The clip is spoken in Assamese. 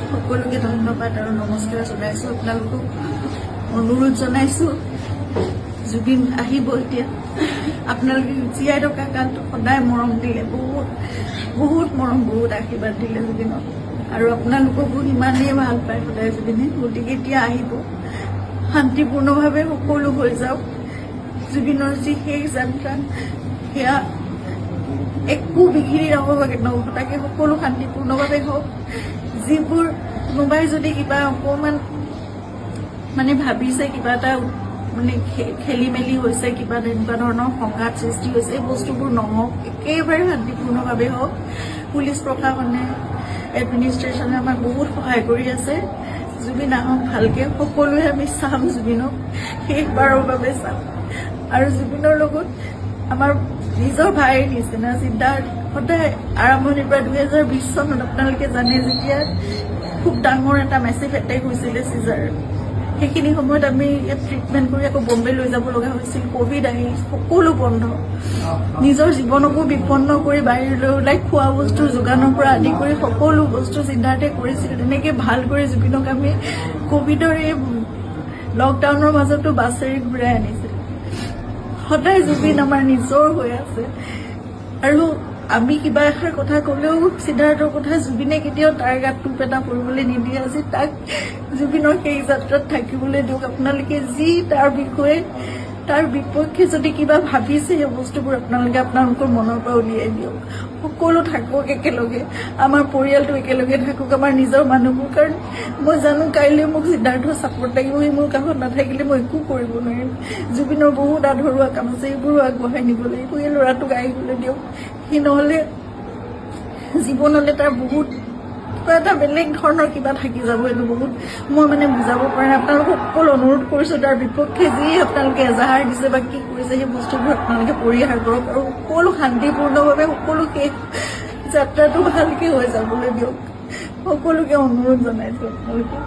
সকলোকে ধন্যবাদ আৰু নমস্কাৰ জনাইছোঁ। আপোনালোকক অনুৰোধ জনাইছোঁ, জুবিন আহিব এতিয়া। আপোনালোকে জীয়াই থকা কালটো সদায় মৰম দিলে, বহুত বহুত মৰম, বহুত আশীৰ্বাদ দিলে জুবিনক, আৰু আপোনালোককো ইমানেই ভাল পায় সদায় জুবিনে। গতিকে এতিয়া আহিব, শান্তিপূৰ্ণভাৱে সকলো হৈ যাওক। জুবিনৰ যি শেষ যাত্ৰা, সেয়া একো বিঘিনি নঘটাকে সকলো শান্তিপূৰ্ণভাৱে হওক। যিবোৰ কোনোবাই যদি কিবা অকণমান মানে ভাবিছে, কিবা এটা মানে খেলি মেলি হৈছে, কিবা তেনেকুৱা ধৰণৰ সংঘাত সৃষ্টি হৈছে, এই বস্তুবোৰ নহওক, একেবাৰে শান্তিপূৰ্ণভাৱে হওক। পুলিচ প্ৰশাসনে, এডমিনিষ্ট্ৰেশ্যনে আমাক বহুত সহায় কৰি আছে। জুবিন আহক ভালকে, সকলোৱে আমি চাম জুবিনক, শেষবাৰৰ বাবে চাম। আৰু জুবিনৰ লগত আমাৰ নিজৰ ভাইৰ নিচিনা চিন্তাৰ সদায় আৰম্ভণিৰ পৰা 2020 চনত আপোনালোকে জানে, যেতিয়া খুব ডাঙৰ এটা মেচিভ এটেক হৈছিলে চিজাৰ, সেইখিনি সময়ত আমি ইয়াত ট্ৰিটমেণ্ট কৰি আকৌ বম্বে লৈ যাব লগা হৈছিল। কোভিড আহি সকলো বন্ধ, নিজৰ জীৱনকো বিপন্ন কৰি বাহিৰলৈ ওলাই খোৱা বস্তুৰ যোগানৰ পৰা আদি কৰি সকলো বস্তু চিন্তাতে কৰিছিল। তেনেকৈ ভাল কৰি জুবিনক আমি কোভিডৰ এই লকডাউনৰ মাজতো বাছেৰে ঘূৰাই আনিছিল। সদায় জুবিন আমাৰ নিজৰ হৈ আছে, আৰু আমি কিবা এষাৰ কথা ক'লেও সিদ্ধাৰ্থৰ কথা জুবিনে কেতিয়াও তাৰ গাত টোপ এটা পৰিবলৈ নিদিয়ে। আজি তাক জুবিনৰ সেই যাত্ৰাত থাকিবলৈ দিয়ক। আপোনালোকে যি তাৰ বিষয়ে, তাৰ বিপক্ষে যদি কিবা ভাবিছে, সেই বস্তুবোৰ আপোনালোকে আপোনালোকৰ মনৰ পৰা উলিয়াই দিয়ক। সকলো থাকক একেলগে, আমাৰ পৰিয়ালটো একেলগে থাকক, আমাৰ নিজৰ মানুহবোৰ। কাৰণ মই জানো কাইলৈ মোক সিদ্ধাৰ্থৰ ছাপোৰ্ট লাগিব, সি মোৰ কাষত নাথাকিলে মই একো কৰিব নোৱাৰিম। জুবিনৰ বহুত আধৰুৱা কাম আছে, সেইবোৰো আগবঢ়াই নিব লাগিব। এই ল'ৰাটোক আহিবলৈ দিয়ক, সি নহ'লে জীৱনলৈ তাৰ বহুত এটা বেলেগ ধৰণৰ কিবা থাকি যাব। এইটো বহুত মই মানে বুজাব পৰা নাই। আপোনালোকক সকলো অনুৰোধ কৰিছোঁ, তাৰ বিপক্ষে যি আপোনালোকে এজাহাৰ দিছে বা কি কৰিছে, সেই বস্তুবোৰ আপোনালোকে পৰিহাৰ কৰক, আৰু সকলো শান্তিপূৰ্ণভাৱে সকলো শেষ যাত্ৰাটো ভালকে হৈ যাবলৈ দিয়ক। সকলোকে অনুৰোধ জনাইছোঁ আপোনালোকে।